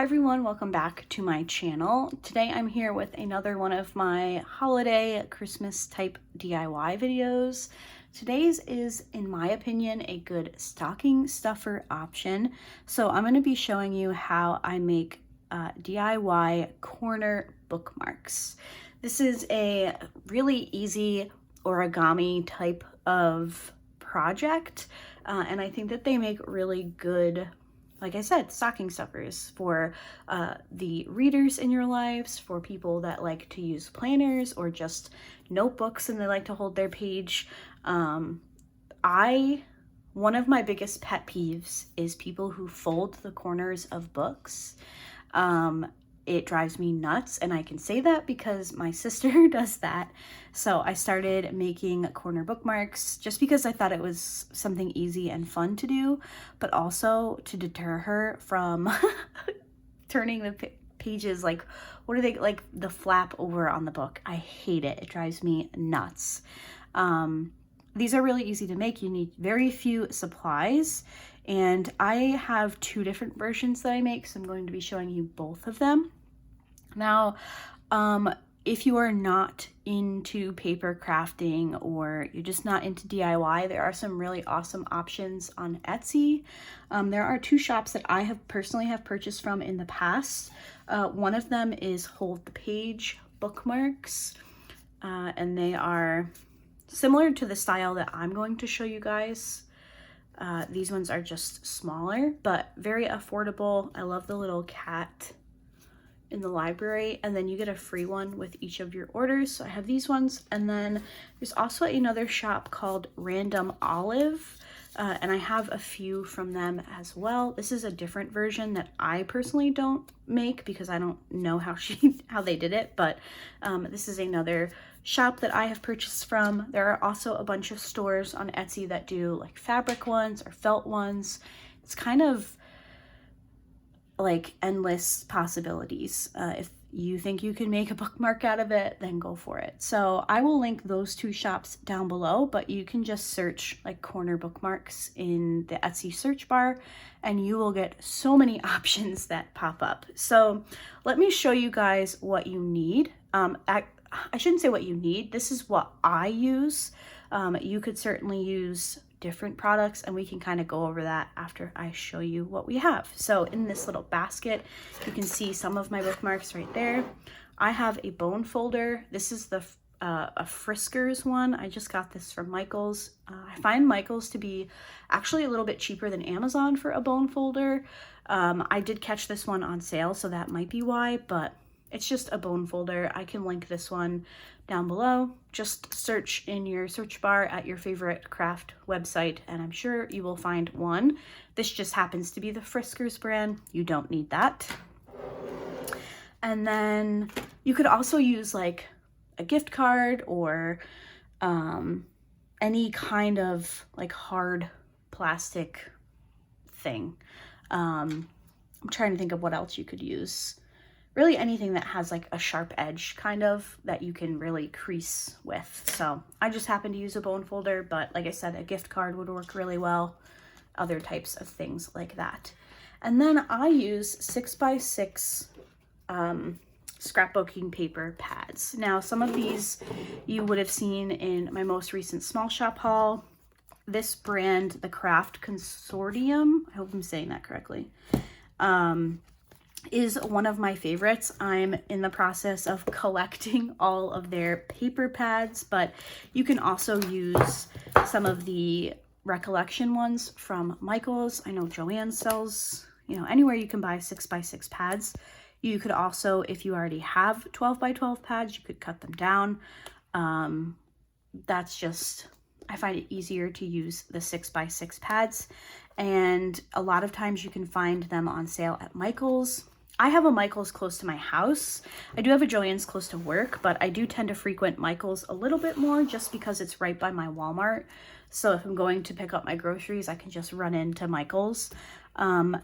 Hi everyone, welcome back to my channel. Today I'm here with another one of my holiday Christmas type DIY videos. Today's is, in my opinion, a good stocking stuffer option. So I'm going to be showing you how I make DIY corner bookmarks. This is a really easy origami type of project, and I think that they make really good, like I said, stocking stuffers for the readers in your lives, for people that like to use planners or just notebooks and they like to hold their page. One of my biggest pet peeves is people who fold the corners of books. It drives me nuts, and I can say that because my sister does that. So I started making corner bookmarks just because I thought it was something easy and fun to do, but also to deter her from turning the pages, like, what are they, like the flap over on the book. I hate it. It drives me nuts. These are really easy to make. You need very few supplies, and I have two different versions that I make, so I'm going to be showing you both of them. Now, if you are not into paper crafting or you're just not into DIY, there are some really awesome options on Etsy. There are two shops that I have personally purchased from in the past. One of them is Hold the Page Bookmarks, and they are similar to the style that I'm going to show you guys. These ones are just smaller, but very affordable. I love the little cat in the library, and then you get a free one with each of your orders. So I have these ones, and then there's also another shop called Random Olive, and I have a few from them as well. This is a different version that I personally don't make because I don't know how they did it, but this is another shop that I have purchased from. There are also a bunch of stores on Etsy that do like fabric ones or felt ones. It's kind of like endless possibilities. If you think you can make a bookmark out of it, then go for it. So I will link those two shops down below, but you can just search like corner bookmarks in the Etsy search bar and you will get so many options that pop up. So let me show you guys what you need. I shouldn't say what you need. This is what I use. You could certainly use different products, and we can kind of go over that after I show you what we have. So in this little basket, you can see some of my bookmarks right there. I have a bone folder. This is the a Friskers one. I just got this from Michael's. I find Michael's to be actually a little bit cheaper than Amazon for a bone folder. I did catch this one on sale, so that might be why, but it's just a bone folder. I can link this one down below. Just search in your search bar at your favorite craft website, and I'm sure you will find one. This just happens to be the Friskers brand. You don't need that. And then you could also use like a gift card or any kind of like hard plastic thing. I'm trying to think of what else you could use. Really anything that has like a sharp edge kind of that you can really crease with. So I just happen to use a bone folder, but like I said, a gift card would work really well. Other types of things like that. And then I use 6x6 scrapbooking paper pads. Now some of these you would have seen in my most recent small shop haul. This brand, the Craft Consortium, I hope I'm saying that correctly, is one of my favorites. I'm in the process of collecting all of their paper pads, but you can also use some of the Recollection ones from Michael's. I know Joanne sells, anywhere you can buy 6x6 pads. You could also, if you already have 12x12 pads, you could cut them down. That's just, I find it easier to use the 6x6 pads. And a lot of times you can find them on sale at Michael's. I have a Michael's close to my house. I do have a Joann's close to work, but I do tend to frequent Michael's a little bit more just because it's right by my Walmart. So if I'm going to pick up my groceries, I can just run into Michael's.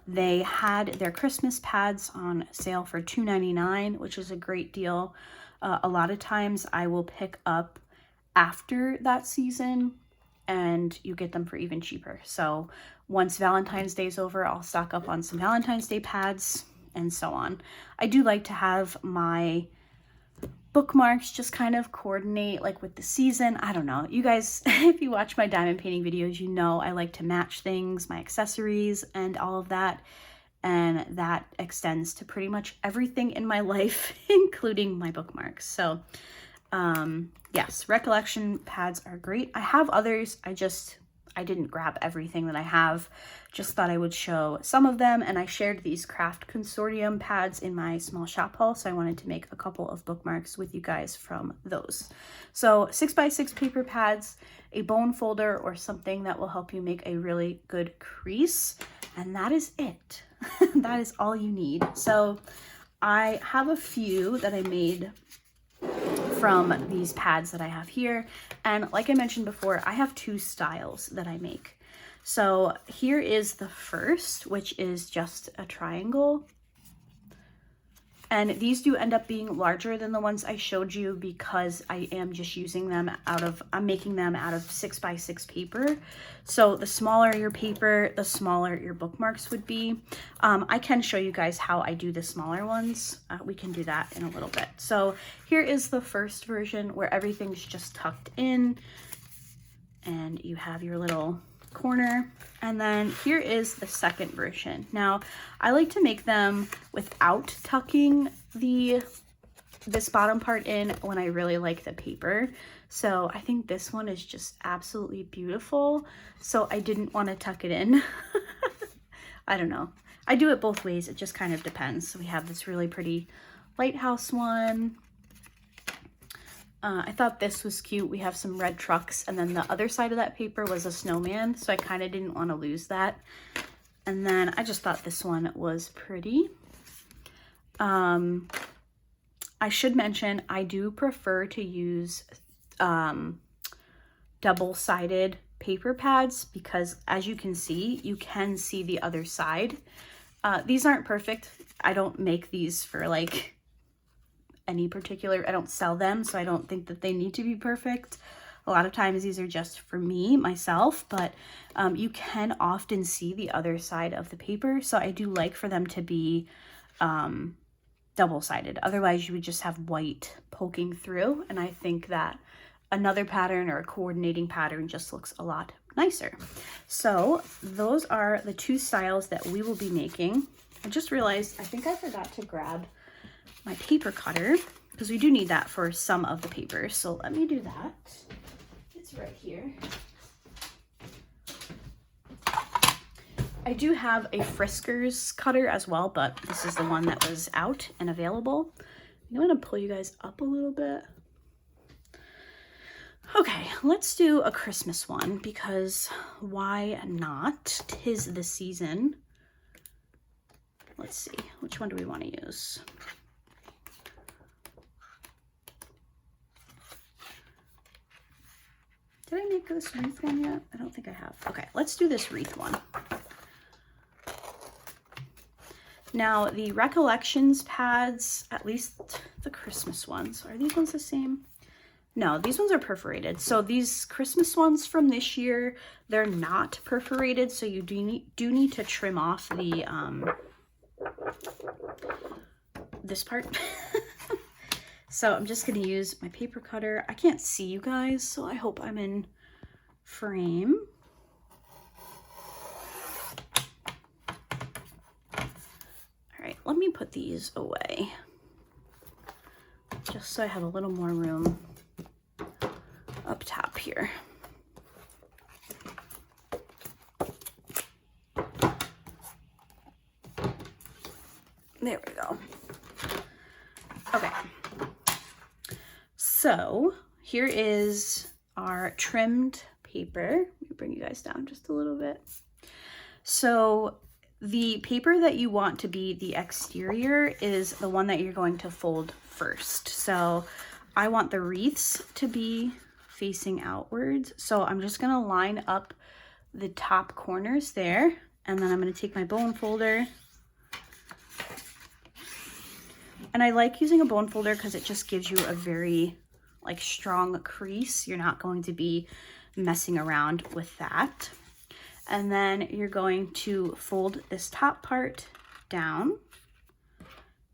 They had their Christmas pads on sale for $2.99, which is a great deal. A lot of times I will pick up after that season and you get them for even cheaper. So once Valentine's Day is over, I'll stock up on some Valentine's Day pads and so on. I do like to have my bookmarks just kind of coordinate like with the season. I don't know. You guys, if you watch my diamond painting videos, you know I like to match things, my accessories and all of that. And that extends to pretty much everything in my life, including my bookmarks. So yes, recollection pads are great. I have others. I didn't grab everything that I have. Just thought I would show some of them. And I shared these craft consortium pads in my small shop haul. So I wanted to make a couple of bookmarks with you guys from those. So 6x6 paper pads, a bone folder, or something that will help you make a really good crease. And that is it. That is all you need. So I have a few that I made from these pads that I have here. And like I mentioned before, I have two styles that I make. So here is the first, which is just a triangle. And these do end up being larger than the ones I showed you because I am just using them I'm making them out of 6x6 paper. So the smaller your paper, the smaller your bookmarks would be. I can show you guys how I do the smaller ones. We can do that in a little bit. So here is the first version where everything's just tucked in and you have your little corner. And then here is the second version. Now I like to make them without tucking this bottom part in when I really like the paper. So I think this one is just absolutely beautiful. So I didn't want to tuck it in. I don't know. I do it both ways. It just kind of depends. So we have this really pretty lighthouse one. I thought this was cute. We have some red trucks, and then the other side of that paper was a snowman, so I kind of didn't want to lose that. And then I just thought this one was pretty. I should mention I do prefer to use double-sided paper pads because, as you can see the other side. These aren't perfect. I don't make these for like any particular, I don't sell them, so I don't think that they need to be perfect. A lot of times these are just for me, myself, but you can often see the other side of the paper. So I do like for them to be double-sided. Otherwise you would just have white poking through. And I think that another pattern or a coordinating pattern just looks a lot nicer. So those are the two styles that we will be making. I just realized, I think I forgot to grab my paper cutter because we do need that for some of the papers. So let me do that. It's right here. I do have a Friskers cutter as well, but this is the one that was out and available. I'm going to pull you guys up a little bit. Okay, let's do a Christmas one because why not? 'Tis the season. Let's see, which one do we want to use? Did I make this wreath one yet? I don't think I have. Okay, let's do this wreath one. Now, the Recollections pads, at least the Christmas ones, are these ones the same? No, these ones are perforated. So these Christmas ones from this year, they're not perforated, so you do need to trim off the this part. So I'm just going to use my paper cutter. I can't see you guys, so I hope I'm in frame. All right, let me put these away just so I have a little more room up top here. There we go. Okay. So here is our trimmed paper. Let me bring you guys down just a little bit. So the paper that you want to be the exterior is the one that you're going to fold first. So I want the wreaths to be facing outwards. So I'm just going to line up the top corners there. And then I'm going to take my bone folder. And I like using a bone folder because it just gives you a very like strong crease. You're not going to be messing around with that. And then you're going to fold this top part down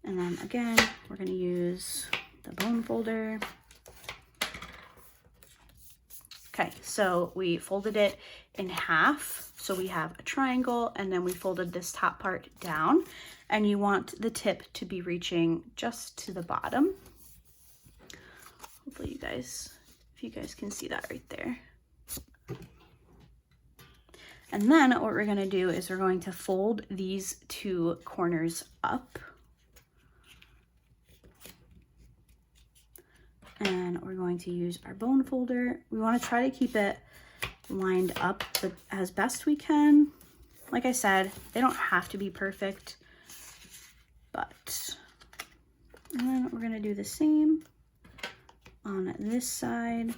And then again, we're going to use the bone folder. Okay, so we folded it in half. So we have a triangle, and then we folded this top part down, and you want the tip to be reaching just to the bottom. Hopefully if you guys can see that right there. And then what we're gonna do is we're going to fold these two corners up. And we're going to use our bone folder. We want to try to keep it lined up as best we can. Like I said, they don't have to be perfect, but, and then we're going to do the same on this side.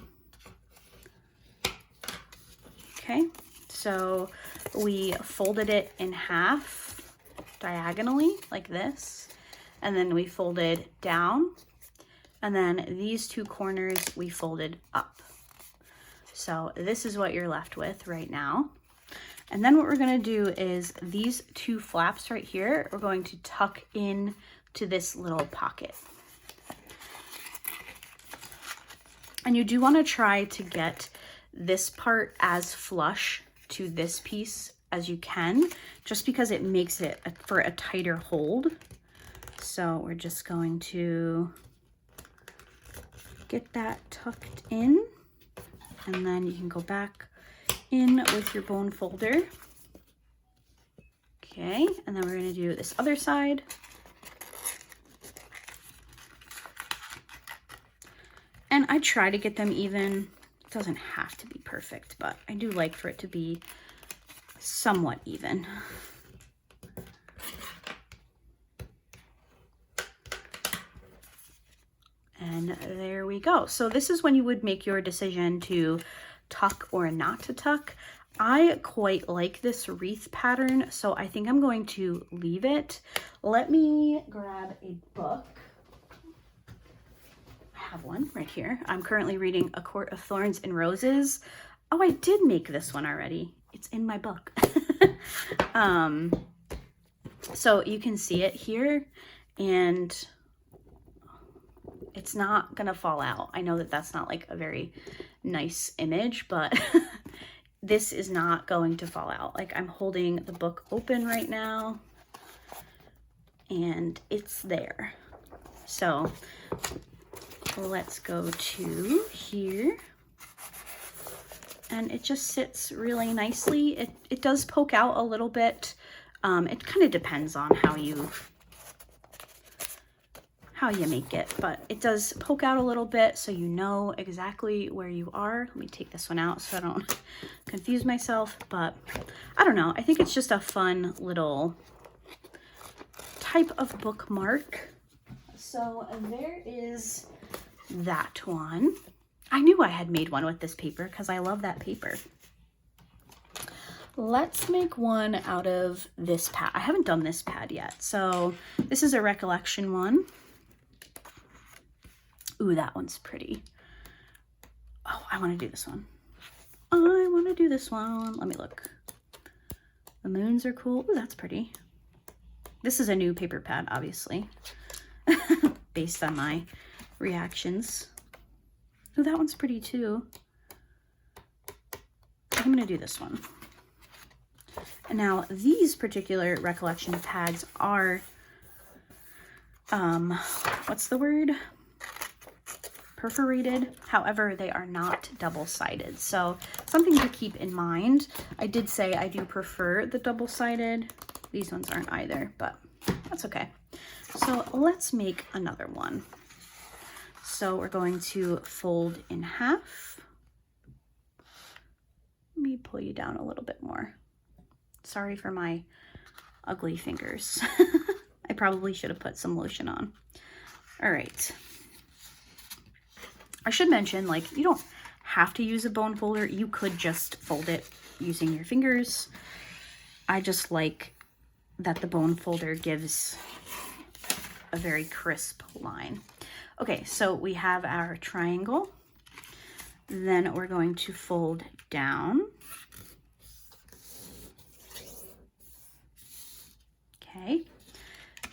Okay, so we folded it in half diagonally like this, and then we folded down. And then these two corners we folded up. So this is what you're left with right now. And then what we're gonna do is these two flaps right here, we're going to tuck in to this little pocket. And you do wanna try to get this part as flush to this piece as you can, just because it makes it for a tighter hold. So we're just going to get that tucked in, and then you can go back in with your bone folder. Okay, and then we're going to do this other side. And I try to get them even. It doesn't have to be perfect, but I do like for it to be somewhat even. And there we go. So this is when you would make your decision to tuck or not to tuck. I quite like this wreath pattern, so I think I'm going to leave it. Let me grab a book. I have one right here. I'm currently reading A Court of Thorns and Roses. Oh, I did make this one already. It's in my book. So you can see it here, and it's not gonna fall out. I know that that's not like a very nice image, but this is not going to fall out. Like, I'm holding the book open right now and it's there. So let's go to here, and it just sits really nicely. It does poke out a little bit. It kind of depends on how you make it, but it does poke out a little bit so you know exactly where you are. Let me take this one out so I don't confuse myself, but I don't know. I think it's just a fun little type of bookmark. So there is that one. I knew I had made one with this paper because I love that paper. Let's make one out of this pad. I haven't done this pad yet. So this is a recollection one. Ooh, that one's pretty. Oh, I want to do this one. I want to do this one. Let me look. The moons are cool. Ooh, that's pretty. This is a new paper pad, obviously, based on my reactions. Ooh, that one's pretty too. I'm going to do this one. And now these particular recollection pads are, what's the word? Perforated. However, they are not double-sided. So something to keep in mind. I did say I do prefer the double-sided. These ones aren't either, but that's okay. So let's make another one. So we're going to fold in half. Let me pull you down a little bit more. Sorry for my ugly fingers. I probably should have put some lotion on. All right. I should mention, like, you don't have to use a bone folder. You could just fold it using your fingers. I just like that the bone folder gives a very crisp line. Okay, so we have our triangle. Then we're going to fold down. Okay,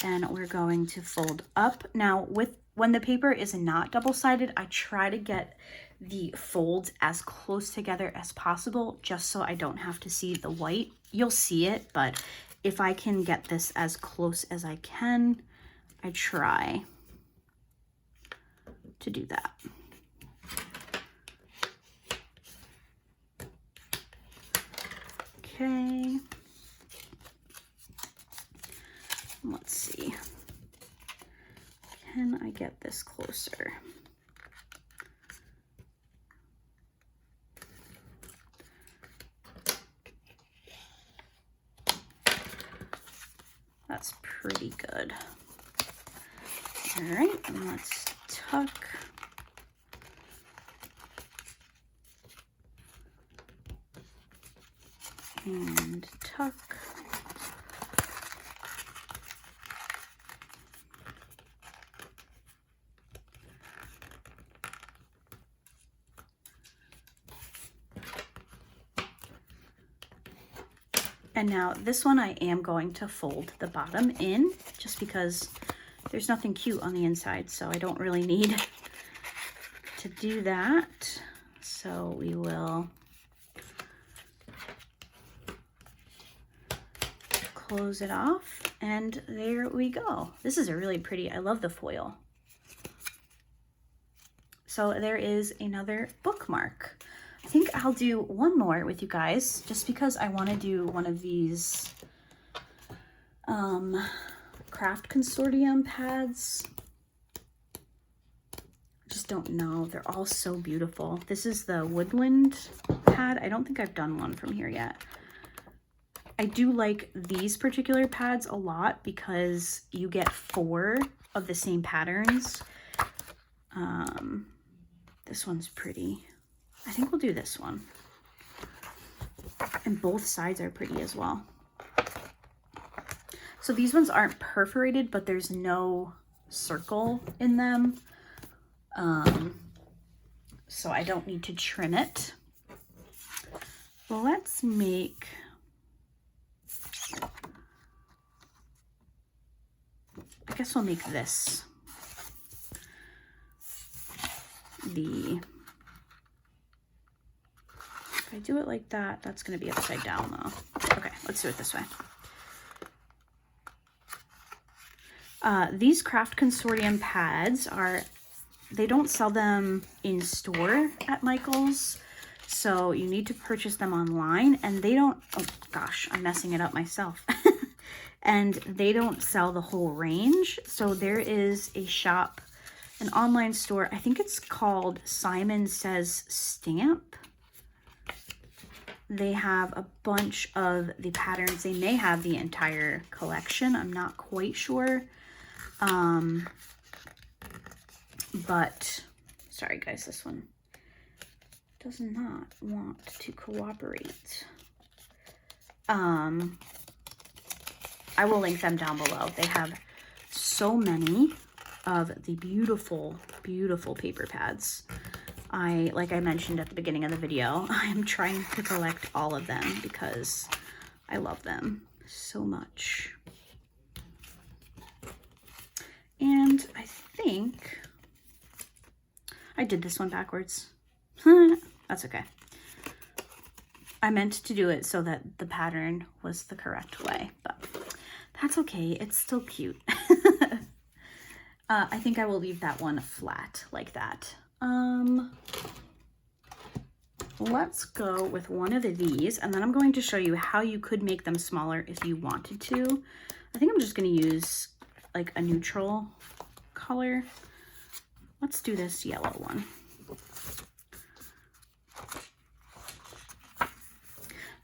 then we're going to fold up. Now, when the paper is not double-sided, I try to get the folds as close together as possible, just so I don't have to see the white. You'll see it, but if I can get this as close as I can, I try to do that. Okay. Let's see. Can I get this closer? That's pretty good. All right, and let's tuck. And tuck. And now this one I am going to fold the bottom in, just because there's nothing cute on the inside, so I don't really need to do that. So we will close it off, and there we go. This is a really pretty, I love the foil. So there is another bookmark. I think I'll do one more with you guys, just because I want to do one of these craft consortium pads. Just don't know. They're all so beautiful. This is the woodland pad. I don't think I've done one from here yet. I do like these particular pads a lot because you get 4 of the same patterns. This one's pretty. I think we'll do this one. And both sides are pretty as well. So these ones aren't perforated, but there's no circle in them. So I don't need to trim it. Well, let's make I guess we'll make this if I do it like that, that's going to be upside down though. Okay, let's do it this way. These Craft Consortium pads they don't sell them in store at Michael's, so you need to purchase them online, and they don't, oh gosh, I'm messing it up myself. And they don't sell the whole range. So there is a shop, an online store, I think it's called Simon Says Stamp. They have a bunch of the patterns. They may have the entire collection. I'm not quite sure. But, sorry guys, this one does not want to cooperate. I will link them down below. They have so many of the beautiful, beautiful paper pads. Like I mentioned at the beginning of the video, I'm trying to collect all of them because I love them so much. And I think I did this one backwards. That's okay. I meant to do it so that the pattern was the correct way, but that's okay. It's still cute. I think I will leave that one flat like that. Let's go with one of these, and then I'm going to show you how you could make them smaller if you wanted to. I think I'm just going to use like a neutral color. Let's do this yellow one.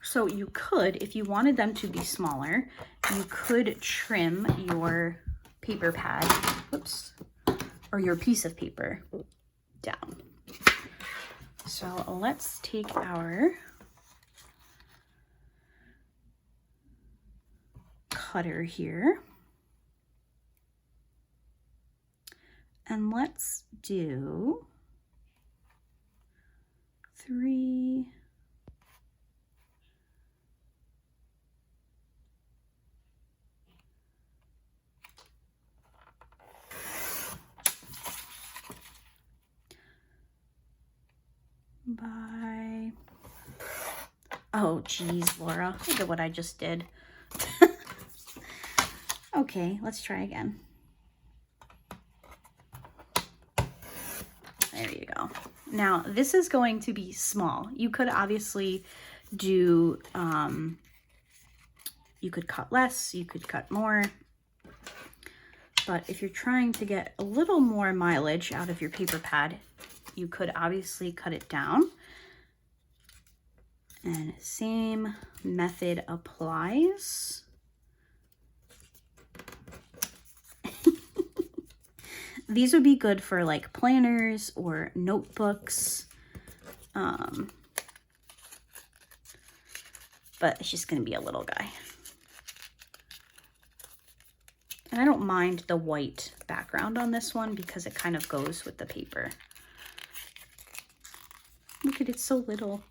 So you could, if you wanted them to be smaller, you could trim your paper pad, whoops, or your piece of paper down. So let's take our cutter here and let's do 3. by... Oh, geez, Laura, look at what I just did. Okay, let's try again. There you go. Now, this is going to be small. You could obviously do, you could cut less, you could cut more. But if you're trying to get a little more mileage out of your paper pad, you could obviously cut it down. And same method applies. These would be good for like planners or notebooks. But it's just going to be a little guy. And I don't mind the white background on this one because it kind of goes with the paper. Look at it, so little.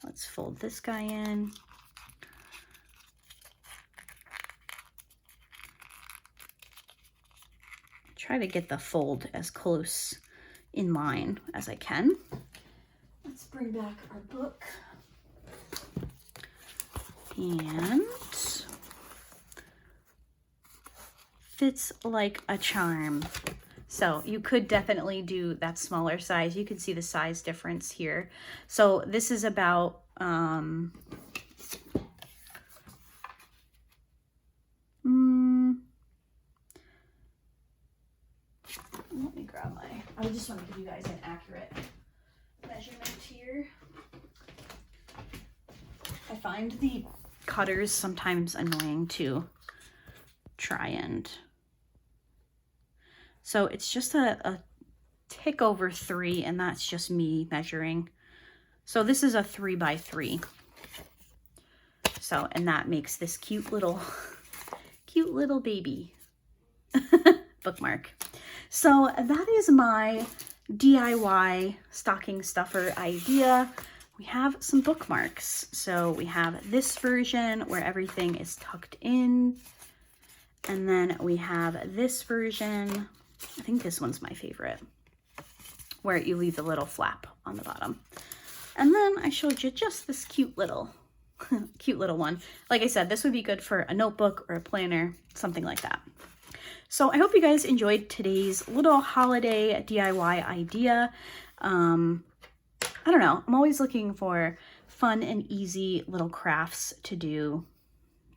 Let's fold this guy in. Try to get the fold as close in line as I can. Let's bring back our book. And fits like a charm. So you could definitely do that smaller size. You can see the size difference here. So this is about let me grab I just want to give you guys an accurate measurement here. I find the cutters sometimes annoying to try and... So it's just a tick over 3, and that's just me measuring. So this is a 3 by 3. So, and that makes this cute little baby bookmark. So that is my DIY stocking stuffer idea. We have some bookmarks. So we have this version where everything is tucked in. And then we have this version. I think this one's my favorite, where you leave the little flap on the bottom. And then I showed you just this cute little one. Like I said, this would be good for a notebook or a planner, something like that. So I hope you guys enjoyed today's little holiday DIY idea. I don't know, I'm always looking for fun and easy little crafts to do.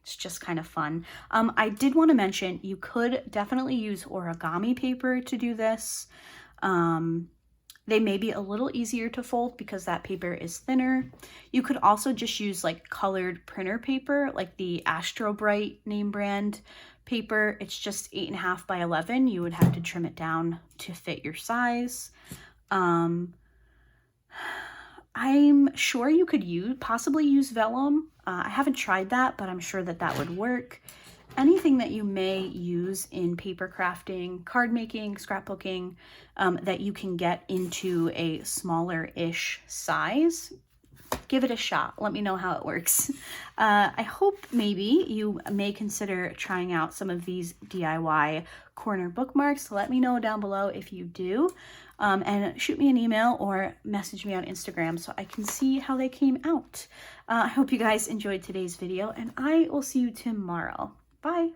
It's just kind of fun. I did want to mention you could definitely use origami paper to do this. They may be a little easier to fold because that paper is thinner. You could also just use like colored printer paper, like the Astro Bright name brand paper. It's just 8.5 by 11. You would have to trim it down to fit your size. I'm sure you could possibly use vellum. I haven't tried that, but I'm sure that that would work. Anything that you may use in paper crafting, card making, scrapbooking, that you can get into a smaller-ish size, give it a shot. Let me know how it works. I hope maybe you may consider trying out some of these DIY corner bookmarks. Let me know down below if you do. And shoot me an email or message me on Instagram so I can see how they came out. I hope you guys enjoyed today's video, and I will see you tomorrow. Bye.